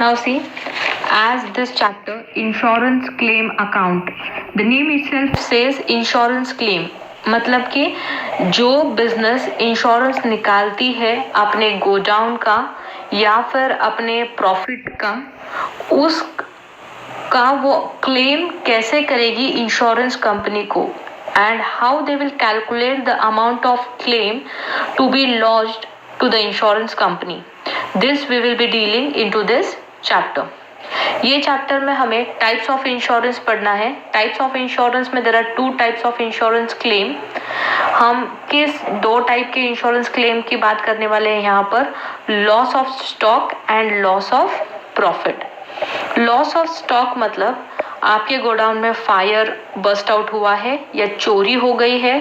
Now see, as this chapter insurance claim account, the name itself says insurance claim. मतलब कि जो business insurance निकालती है अपने गोडाउन का या फिर अपने प्रॉफिट का, उस का वो क्लेम कैसे करेगी इंश्योरेंस कंपनी को, and how they will calculate the amount of claim to be lodged to the insurance company. This we will be dealing into this chapter. ये चैप्टर में हमें टाइप्स ऑफ इंश्योरेंस पढ़ना है. Types of insurance में there are two types of insurance claim. हम किस दो type के इंश्योरेंस क्लेम की बात करने वाले हैं यहाँ पर? Loss of stock and loss of profit. Loss of stock मतलब आपके गोडाउन में फायर बस्ट आउट हुआ है या चोरी हो गई है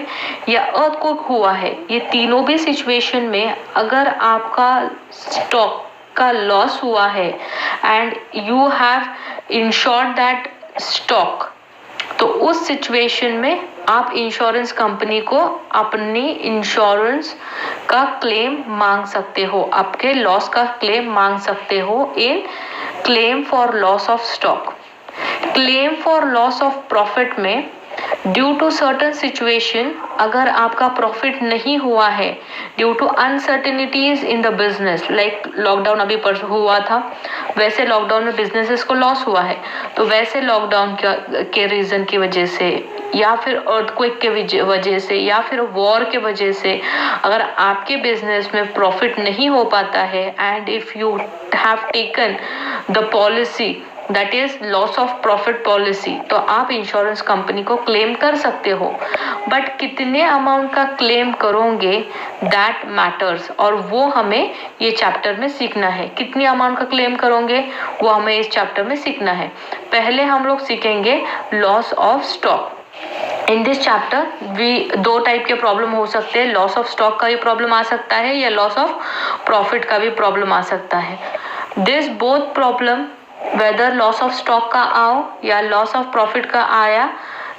या अर्थक्वेक हुआ है. ये तीनों भी सिचुएशन में अगर आपका स्टॉक का लॉस हुआ है and you have insured that stock, तो उस सिचुएशन में आप इंश्योरेंस कंपनी को अपनी इंश्योरेंस का क्लेम मांग सकते हो, आपके लॉस का क्लेम मांग सकते हो in claim for loss of stock. Claim for loss of profit में ड्यू टू सर्टन सिचुएशन, अगर आपका प्रॉफिट नहीं हुआ है due to uncertainties in the business, like lockdown अभी हुआ था, वैसे लॉकडाउन में बिजनेसेस को लॉस हुआ है, तो वैसे लॉकडाउन के रीजन की वजह से या फिर अर्थक्वेक के वजह से या फिर वॉर के वजह से अगर आपके बिजनेस में प्रॉफिट नहीं हो पाता है and if you have taken the policy that is loss of profit policy, तो आप इंश्योरेंस कंपनी को क्लेम कर सकते हो. बट कितने अमाउंट का क्लेम करोगे दैट मैटर्स, और वो हमें ये चैप्टर में सीखना है. कितनी अमाउंट का क्लेम करोगे वो हमें इस चैप्टर में सीखना है. पहले हम लोग सीखेंगे loss of stock. In this chapter दो टाइप के प्रॉब्लम हो सकते हैं. लॉस ऑफ स्टॉक का भी प्रॉब्लम आ सकता है या लॉस ऑफ प्रॉफिट का भी प्रॉब्लम आ सकता है. This both problem, whether loss of stock का आओ या लॉस ऑफ प्रॉफिट का आया,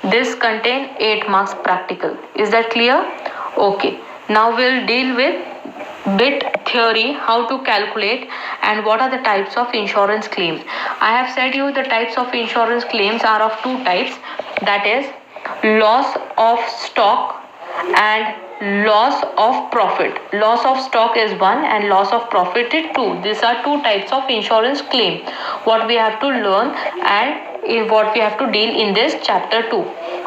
this contain 8 marks practical. Is that clear? Okay, now we'll deal with bit theory, how to calculate and what are the types of insurance claims. I have said you the types of insurance claims are of two types, that is loss of stock and loss of profit. Loss of stock is one and loss of profit is two. These are two types of insurance claim what we have to learn and what we have to deal in this chapter 2.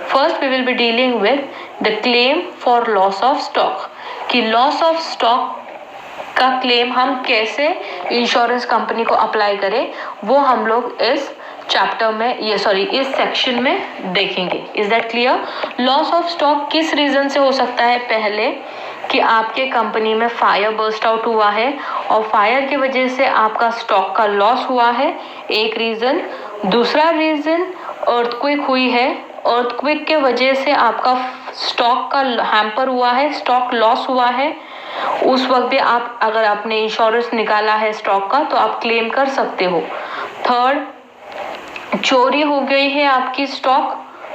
First we will be dealing with the claim for loss of stock. कि loss of stock का claim हम कैसे insurance company को apply करें वो हम लोग इस चैप्टर में इस सेक्शन में देखेंगे. Is that clear? Loss of stock किस रीजन से हो सकता है? पहले कि आपके कंपनी में फायर बर्स्ट आउट हुआ है और फायर की वजह से आपका स्टॉक का लॉस हुआ है, एक रीजन. दूसरा रीजन अर्थक्वेक हुई है, अर्थक्वेक के वजह से आपका स्टॉक का हैम्पर हुआ है, स्टॉक लॉस हुआ है. उस वक्त भी आप अगर आपने इंश्योरेंस निकाला है स्टॉक का तो आप क्लेम कर सकते हो. थर्ड, चोरी हो गई है आपकी स्टॉक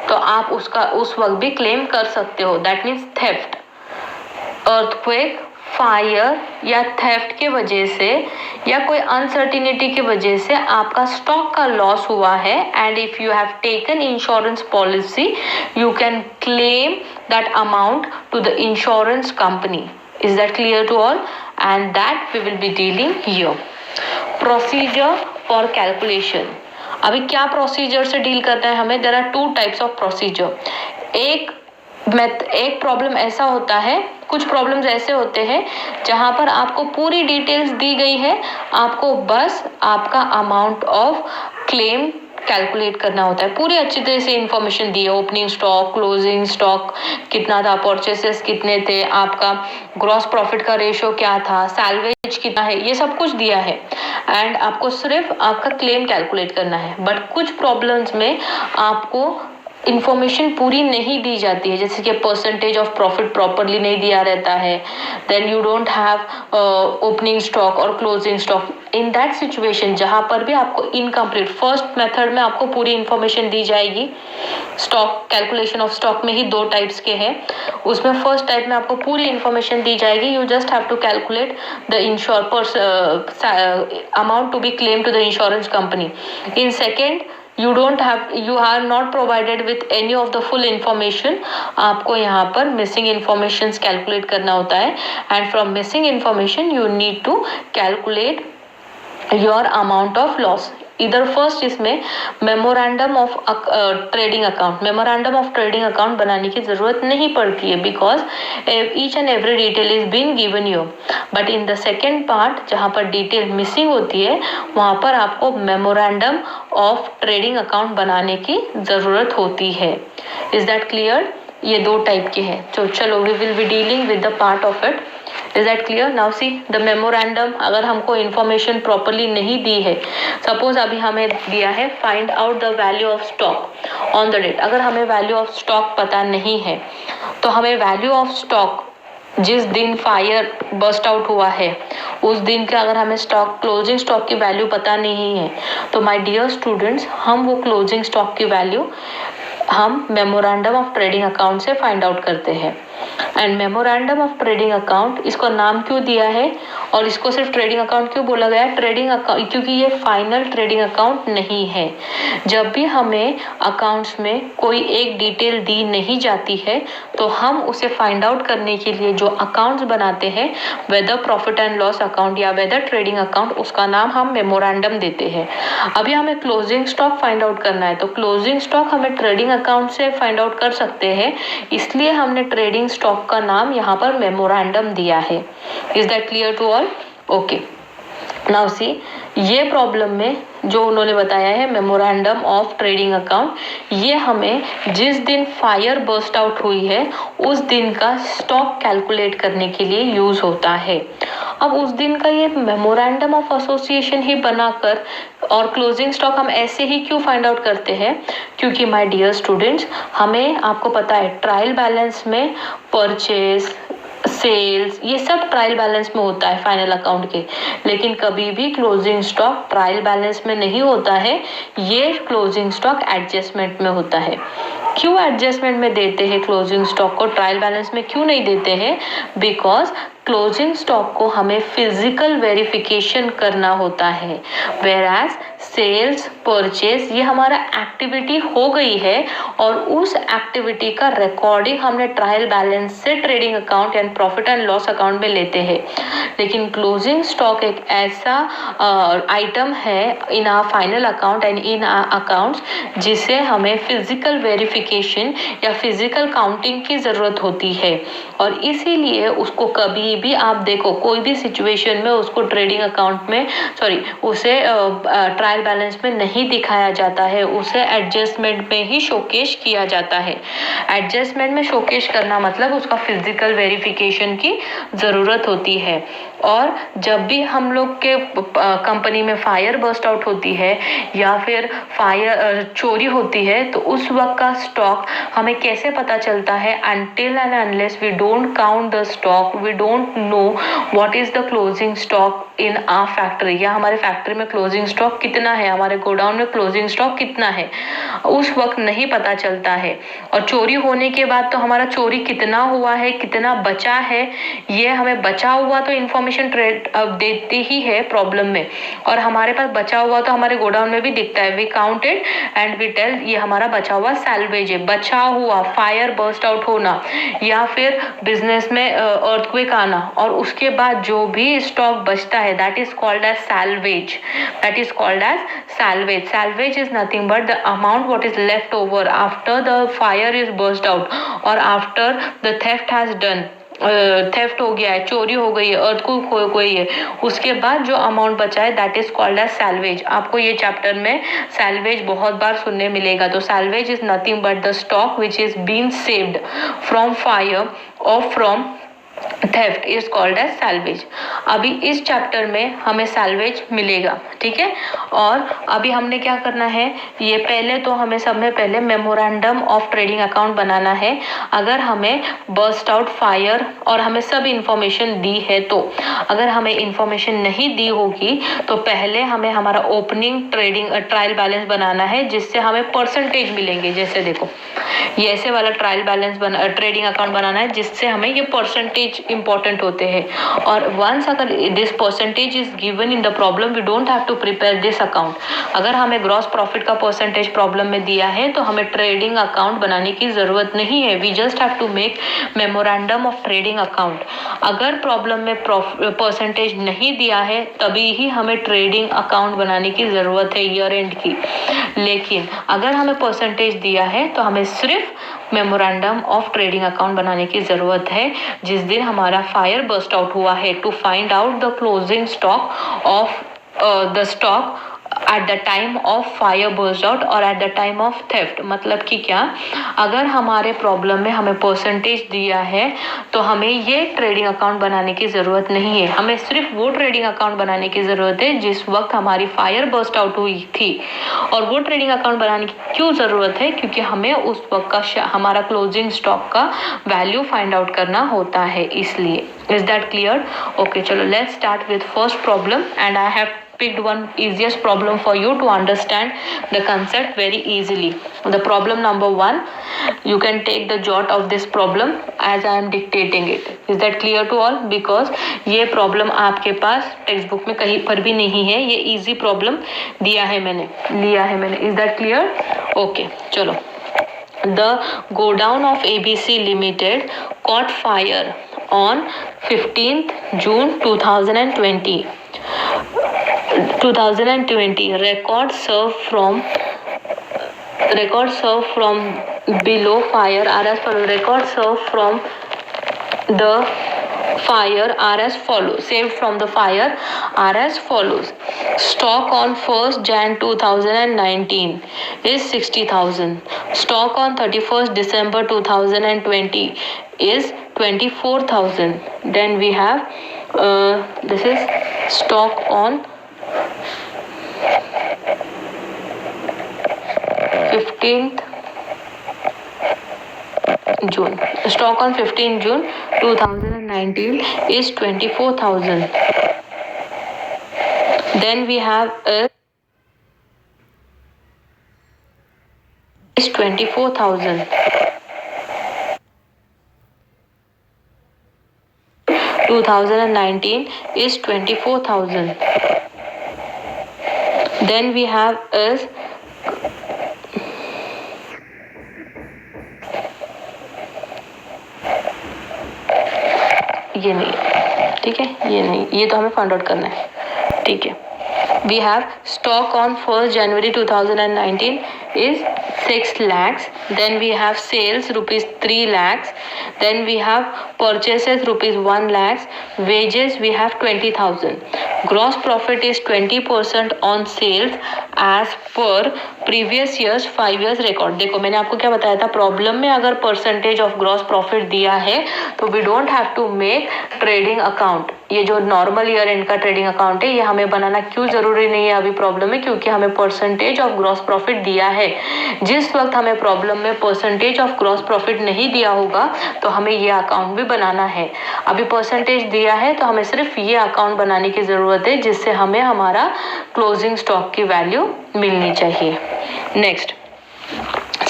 तो आप उसका उस वक्त भी क्लेम कर सकते हो, that means theft. Earthquake, fire या थेफ्ट के वजह से या कोई अनसर्टिनिटी की वजह से आपका स्टॉक का लॉस हुआ है and if you have taken insurance policy you can claim that amount to the insurance company. Is that clear to all? And that we will be dealing here. Procedure for calculation. अभी क्या procedure से deal करना है हमें? There are two types of procedure. एक problem ऐसा होता है, कुछ प्रॉब्लम्स ऐसे होते हैं जहां पर आपको पूरी डिटेल्स दी गई है, आपको बस आपका अमाउंट ऑफ क्लेम कैलकुलेट करना होता है. पूरी अच्छी तरह से इंफॉर्मेशन दी है, ओपनिंग स्टॉक, क्लोजिंग स्टॉक कितना था, परचेसेस कितने थे, आपका ग्रॉस प्रॉफिट का रेशियो क्या था, सैल्वेज कितना है, ये सब कुछ दिया है एंड आपको सिर्फ आपका क्लेम कैलकुलेट करना है. बट कुछ प्रॉब्लम्स में आपको इंफॉर्मेशन पूरी नहीं दी जाती है, जैसे कि परसेंटेज ऑफ प्रॉफिट प्रॉपरली नहीं दिया रहता है, then you don't have opening stock और closing stock, in that situation जहां पर भी आपको इनकम्प्लीट, फर्स्ट मेथड में आपको पूरी इंफॉर्मेशन दी जाएगी। स्टॉक कैलकुलेशन ऑफ स्टॉक में ही 2 टाइप्स के हैं, उसमें फर्स्ट टाइप में आपको पूरी इंफॉर्मेशन दी जाएगी, you just have to calculate the amount to be claim to the insurance company. In second you are not provided with any of the full information, आपको यहाँ पर missing informations calculate करना होता है, and from missing information you need to calculate your amount of loss। इधर first इसमें memorandum of trading account बनाने की जरूरत नहीं पड़ती है, because each and every detail is been given you. But in the second part जहां पर डिटेल मिसिंग होती है, वहां पर आपको मेमोरेंडम ऑफ ट्रेडिंग अकाउंट बनाने की जरूरत होती है। Is that clear? ये 2 टाइप के हैं, तो चलो we will be dealing with the part of it. Is that clear? Now see the memorandum, अगर हमको इंफॉर्मेशन प्रॉपरली नहीं दी है, सपोज अभी हमें दिया है find out the value of stock on the date, अगर हमें वैल्यू ऑफ स्टॉक पता नहीं है तो हमें वैल्यू ऑफ स्टॉक जिस दिन फायर बस्ट आउट हुआ है उस दिन के अगर हमें स्टॉक क्लोजिंग स्टॉक की वैल्यू पता नहीं है, तो माय डियर स्टूडेंट्स हम वो क्लोजिंग स्टॉक की वैल्यू हम मेमोरेंडम ऑफ ट्रेडिंग अकाउंट से फाइंड आउट करते हैं। And memorandum of trading account, इसको नाम क्यों दिया है और इसको सिर्फ ट्रेडिंग अकाउंट क्यों बोला गया है? ट्रेडिंग अकाउंट क्योंकि ये फाइनल ट्रेडिंग अकाउंट नहीं है। जब भी हमें अकाउंट्स में कोई एक डिटेल दी नहीं जाती है तो हम उसे फाइंड आउट करने के लिए जो अकाउंट्स बनाते हैं, weather profit and loss account या वेदर ट्रेडिंग अकाउंट, उसका नाम हम मेमोरेंडम देते हैं। अभी हमें क्लोजिंग स्टॉक फाइंड आउट करना है, तो क्लोजिंग स्टॉक हमें ट्रेडिंग अकाउंट से फाइंड आउट कर सकते हैं, इसलिए हमने ट्रेडिंग स्टॉक का नाम यहाँ पर मेमोरेंडम दिया है। Is that clear to all? Okay, now see ये प्रॉब्लम में जो उन्होंने बताया है मेमोरेंडम ऑफ ट्रेडिंग अकाउंट, ये हमें जिस दिन फायर बर्स्ट आउट हुई है उस दिन का स्टॉक कैलकुलेट करने के लिए यूज होता है। अब उस दिन का ये मेमोरेंडम ऑफ एसोसिएशन ही बनाकर और क्लोजिंग स्टॉक हम ऐसे ही क्यों फाइंड आउट करते हैं? क्योंकि माय डियर स्टूडेंट्स, हमें आपको पता है ट्रायल बैलेंस में परचेज, सेल्स, ये सब ट्रायल बैलेंस में होता है फाइनल अकाउंट के, लेकिन कभी भी क्लोजिंग स्टॉक ट्रायल बैलेंस में नहीं होता है, ये क्लोजिंग स्टॉक एडजस्टमेंट में होता है। क्यों एडजस्टमेंट में देते हैं क्लोजिंग स्टॉक को, ट्रायल बैलेंस में क्यों नहीं देते हैं? बिकॉज क्लोजिंग स्टॉक को हमें फिजिकल वेरिफिकेशन करना होता है, वेराज सेल्स परचेज ये हमारा एक्टिविटी हो गई है और उस एक्टिविटी का रिकॉर्डिंग हमने ट्रायल बैलेंस से trading account and profit and loss account में लेते हैं। लेकिन क्लोजिंग स्टॉक एक ऐसा आइटम है in our final account and in our accounts जिसे हमें फिजिकल वेरिफिकेशन या फिजिकल काउंटिंग की ज़रूरत होती है, और इसीलिए उसको कभी भी आप देखो कोई भी सिचुएशन में उसको ट्रेडिंग अकाउंट में उसे ट्रायल बैलेंस में नहीं दिखाया जाता है, उसे एडजस्टमेंट में ही शोकेश किया जाता है। एडजस्टमेंट में शोकेश करना मतलब उसका फिजिकल वेरिफिकेशन की ज़रूरत होती है। और जब भी हम लोग के कंपनी में फायर बर्स्ट आउट होती है या फिर फायर चोरी होती है तो उस वक्त का स्टॉक हमें कैसे पता चलता है? Until and unless we don't count the stock, we don't know what is the closing stock in our factory, या हमारे फैक्ट्री में क्लोजिंग स्टॉक कितना है, हमारे गोडाउन में क्लोजिंग स्टॉक कितना है, उस वक्त नहीं पता चलता है। और चोरी होने के बाद तो हमारा चोरी कितना हुआ है, कितना बचा है, ये हमें बचा हुआ तो इंफॉर्मेशन ट्रेड देती ही है प्रॉब्लम में, और हमारे पास बचा हुआ तो हमारे गोडाउन में भी दिखता है, we counted and we tell ये हमारा बचा हुआ सैल्वेज है। बचा हुआ फायर बर्स्ट आउट होना या फिर बिजनेस में अर्थक्वेक आना और उसके बाद जो भी स्टॉक बचता है that is called as salvage, that is called as salvage. Salvage is nothing but the amount what is left over after the fire is burst out और after the theft has done, theft हो गया है, चोरी हो गई है, earthquake हो गई है, उसके बाद जो अमाउंट बचा है that is called as salvage. आपको ये चैप्टर में सैल्वेज बहुत बार सुनने मिलेगा। तो salvage is nothing but the stock which is been saved from fire और from theft is called as salvage. अभी इस चैप्टर में हमें सैल्वेज मिलेगा, ठीक है। और अभी हमने क्या करना है, ये पहले तो हमें सब में पहले मेमोरेंडम ऑफ ट्रेडिंग अकाउंट बनाना है। अगर हमें बर्स्ट आउट फायर और हमें सब इंफॉर्मेशन दी है, तो अगर हमें इंफॉर्मेशन नहीं दी होगी तो पहले हमें हमारा ओपनिंग ट्रेडिंग ट्रायल बैलेंस बनाना है, जिससे हमें परसेंटेज मिलेंगे। जैसे देखो, ये ऐसे वाला ट्रायल बैलेंस ट्रेडिंग अकाउंट बनाना है, जिससे हमें ये परसेंटेज इंपॉर्टेंट होते हैं। और वंस अगर this percentage is given in the problem, we don't have to prepare this account. अगर हमें ग्रॉस प्रॉफिट का परसेंटेज प्रॉब्लम में दिया है तो हमें ट्रेडिंग अकाउंट बनाने की जरूरत नहीं है। We just have to make memorandum of trading account. अगर प्रॉब्लम में परसेंटेज नहीं दिया है, तभी ही हमें ट्रेडिंग अकाउंट बनाने की जरूरत है ईयर एंड की। लेकिन अगर हमें परसेंटेज दिया है तो हमें सिर्फ मेमोरेंडम ऑफ ट्रेडिंग अकाउंट बनाने की जरूरत है। जिस दिन हमारा फायर बर्स्ट आउट हुआ है, to find out the closing stock of the stock at the time of fire burst out और at the time of theft. मतलब कि क्या, अगर हमारे प्रॉब्लम में हमें परसेंटेज दिया है तो हमें ये ट्रेडिंग अकाउंट बनाने की ज़रूरत नहीं है। हमें सिर्फ वो ट्रेडिंग अकाउंट बनाने की ज़रूरत है जिस वक्त हमारी फायर बर्स्ट आउट हुई थी। और वो ट्रेडिंग अकाउंट बनाने की क्यों ज़रूरत है, क्योंकि हमें उस वक्त का हमारा क्लोजिंग स्टॉक का वैल्यू फाइंड आउट करना होता है, इसलिए। Is that clear? ओके, चलो let's start with first problem and I have picked one easiest problem for you to understand the concept very easily. The problem number 1, you can take the jot of this problem as I am dictating it. Is that clear to all? Because ये problem आपके पास text book में कहीं पर भी नहीं है, ये easy problem लिया है मैंने। Is that clear? Okay, चलो। The godown of ABC Limited caught fire on 15th June 2020. Record served from below fire are as follows. Record served from the fire are as follows. Saved from the fire are as follows. Stock on 1st Jan 2019 is 60,000. Stock on 31st December 2020 is 24,000. Then we have this is stock on 15th June. Stock on 15th June 2019 is 24,000. Then we have is 24,000. 2019 is 24,000. Then we have is ये नहीं, ठीक है, ये नहीं, ये तो हमें find out करना है, ठीक है। We have stock on 1st January 2019 is 6 lakhs. Then we have sales rupees 3 lakhs. Then we have purchases rupees 1 lakhs. Wages we have 20,000. Gross profit is 20% on sales as per previous years 5 years record. देखो मैंने आपको क्या बताया था, problem में अगर percentage of gross profit दिया है तो we don't have to make trading account. ये जो नॉर्मल ईयर एंड का ट्रेडिंग अकाउंट है, ये हमें बनाना क्यों जरूरी नहीं है अभी प्रॉब्लम में, क्योंकि हमें परसेंटेज ऑफ ग्रॉस प्रॉफिट दिया है। जिस वक्त हमें प्रॉब्लम में परसेंटेज ऑफ ग्रॉस प्रॉफिट नहीं दिया होगा तो हमें ये अकाउंट भी बनाना है। अभी परसेंटेज दिया है तो हमें सिर्फ ये अकाउंट बनाने की जरूरत है, जिससे हमें हमारा क्लोजिंग स्टॉक की वैल्यू मिलनी चाहिए। Next,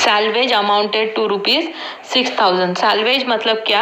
salvage amounted to rupees 6,000. Salvage मतलब क्या,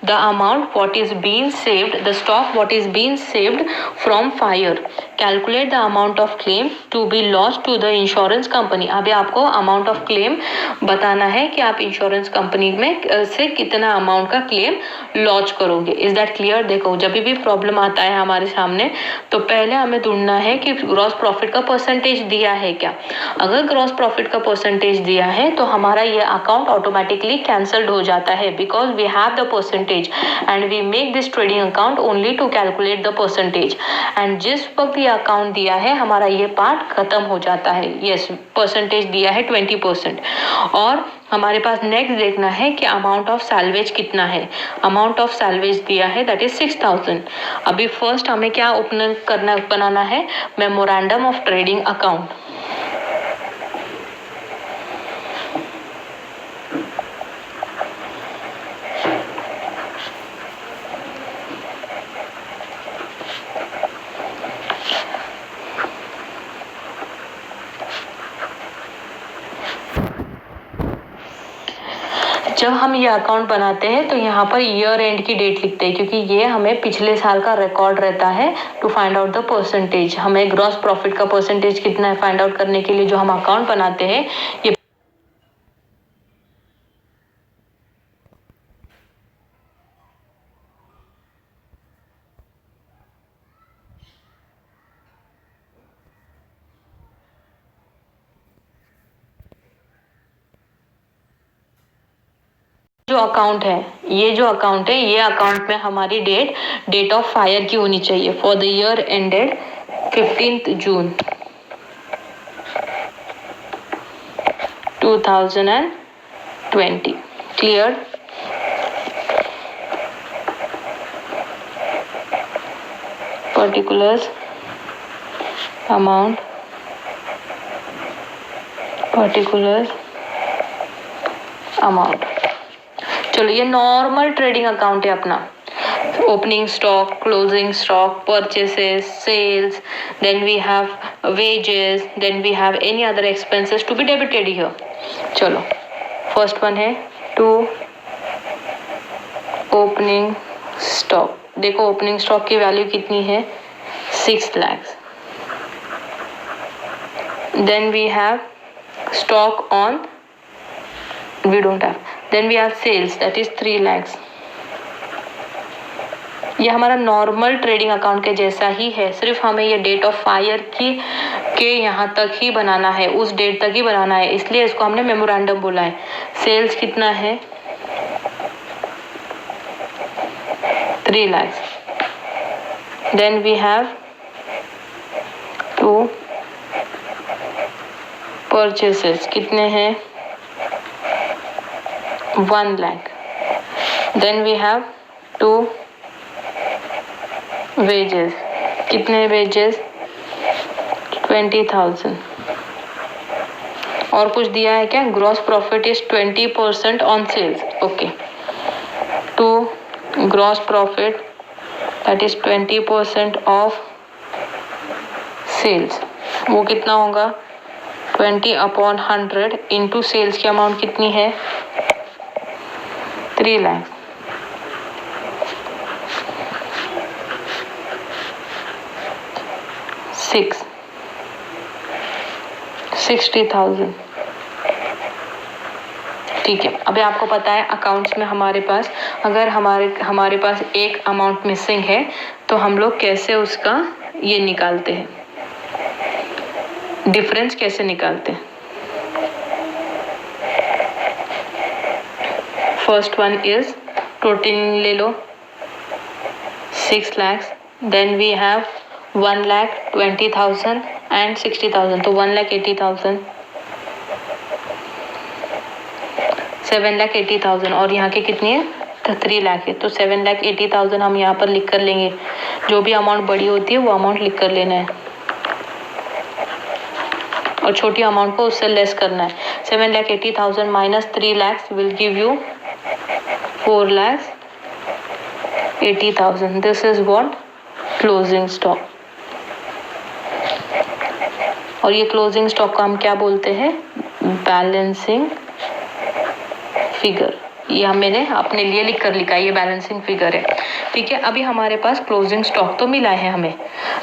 the amount what is being saved, the stock what is being saved from fire. Calculate the amount of claim to be lodged to the insurance company. अभी आपको amount of claim बताना है कि आप insurance company में से कितना amount का क्लेम लॉन्च करोगे। Is that clear? देखो जब भी प्रॉब्लम आता है हमारे सामने तो पहले हमें ढूंढना है कि ग्रॉस प्रॉफिट का परसेंटेज दिया है क्या। अगर ग्रॉस प्रॉफिट का परसेंटेज दिया है तो हमारा ये अकाउंट ऑटोमेटिकली कैंसल्ड हो जाता है, because we have the percentage and we make this trading account only to calculate the percentage. And जिस वक्त ये अकाउंट दिया है हमारा ये पार्ट खत्म हो जाता है। यस, परसेंटेज दिया है 20%। और हमारे पास नेक्स्ट देखना है कि अमाउंट ऑफ सैल्वेज कितना है। अमाउंट ऑफ सैल्वेज दिया है दैट इज 6000। अभी फर्स्ट हमें क्या ओपन करना बनाना है, मेमोरेंडम ऑफ ट्रेडिंग अकाउंट। जब हम ये अकाउंट बनाते हैं तो यहाँ पर ईयर एंड की डेट लिखते हैं, क्योंकि ये हमें पिछले साल का रिकॉर्ड रहता है to find out the percentage. हमें ग्रॉस प्रॉफिट का परसेंटेज कितना है फाइंड आउट करने के लिए जो हम अकाउंट बनाते हैं, ये जो अकाउंट है, ये अकाउंट में हमारी डेट ऑफ फायर की होनी चाहिए for the year ended 15th June 2020। Clear? Particulars amount, चलो ये नॉर्मल ट्रेडिंग अकाउंट है अपना। Opening stock, closing stock, purchases, sales, then we have wages, then we have any other expenses to be debited here। चलो first one है to opening stock. देखो opening stock की value कितनी है, 6 lakhs। then we have stock on, we don't have, then we have sales that is 3 lakhs। ये हमारा normal trading account के जैसा ही है, सिर्फ हमें ये डेट ऑफ फायर की के यहाँ तक ही बनाना है, उस डेट तक ही बनाना है, इसलिए इसको हमने मेमोरेंडम बोला है। सेल्स कितना है, 3 lakhs। Then we have to purchases कितने हैं, 1 lakh। Then we have to wages, कितने वेजेस, 20,000। और कुछ दिया है क्या, gross profit is 20% on sales. Okay, to gross profit that is 20% of sales, वो कितना होगा, 20/100 इंटू सेल्स की अमाउंट कितनी है, 3 lakhs। सिक्स 60,000। ठीक है, अभी आपको पता है अकाउंट्स में हमारे पास अगर हमारे पास एक अमाउंट मिसिंग है तो हम लोग कैसे उसका ये निकालते हैं, डिफरेंस कैसे निकालते हैं। फर्स्ट वन इज टोटल ले लो 6 lakhs, then we have 1,20,000 and 60,000, तो 1,80,000, 7,80,000 और यहाँ के कितनी है, तो 3 लाख है, तो 7,80,000 हम यहाँ पर लिख कर लेंगे। जो भी अमाउंट बड़ी होती है वो अमाउंट लिख कर लेना है और छोटी अमाउंट को उससे लेस करना है। 7,80,000 minus 3 lakhs will give you 4,80,000। This is what closing stock. और ये क्लोजिंग स्टॉक को हम क्या बोलते हैं, बैलेंसिंग फिगर। ये मैंने अपने लिए लिख कर लिखा है, ये बैलेंसिंग फिगर है। ठीक है, अभी हमारे पास क्लोजिंग स्टॉक तो मिला है हमें,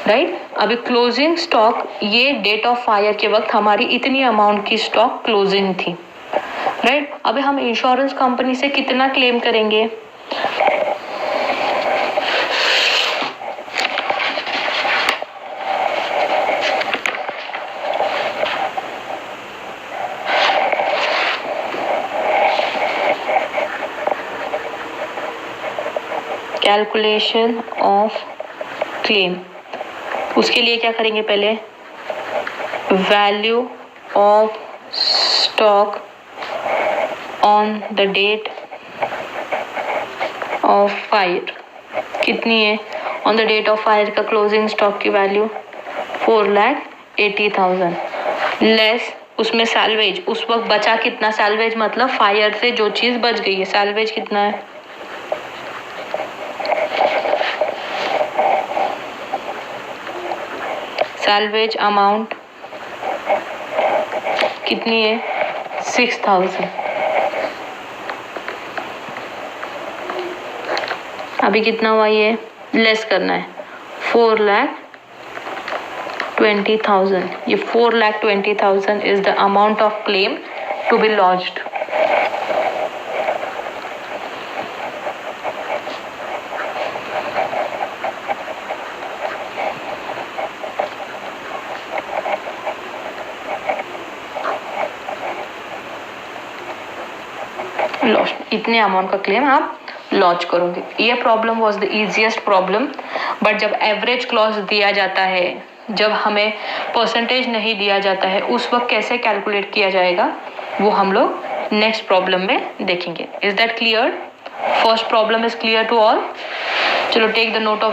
राइट। अभी क्लोजिंग स्टॉक ये डेट ऑफ फायर के वक्त हमारी इतनी अमाउंट की स्टॉक क्लोजिंग थी, राइट। अभी हम इंश्योरेंस कंपनी से कितना क्लेम करेंगे, कैलकुलेशन ऑफ क्लेम, उसके लिए क्या करेंगे, पहले value of stock on the date of fire कितनी है, on the date of fire का क्लोजिंग स्टॉक की वैल्यू 4,80,000 लेस उसमें सैल्वेज, उस वक्त बचा कितना, सैल्वेज मतलब फायर से जो चीज बच गई है, सैल्वेज कितना है, सैल्वेज अमाउंट कितनी है 6,000। अभी कितना हुआ, ये लेस करना है 4,20,000, ये 4,20,000 is the amount of claim to be lodged. इतने अमाउंट का क्लेम आप लॉन्च करोगे। ये problem was the easiest problem, but जब एवरेज क्लॉज दिया जाता है, जब हमें परसेंटेज नहीं दिया जाता है, उस वक्त कैसे कैलकुलेट किया जाएगा वो हम लोग नेक्स्ट प्रॉब्लम में देखेंगे। Is that clear? First problem is clear to all? चलो टेक द नोट ऑफ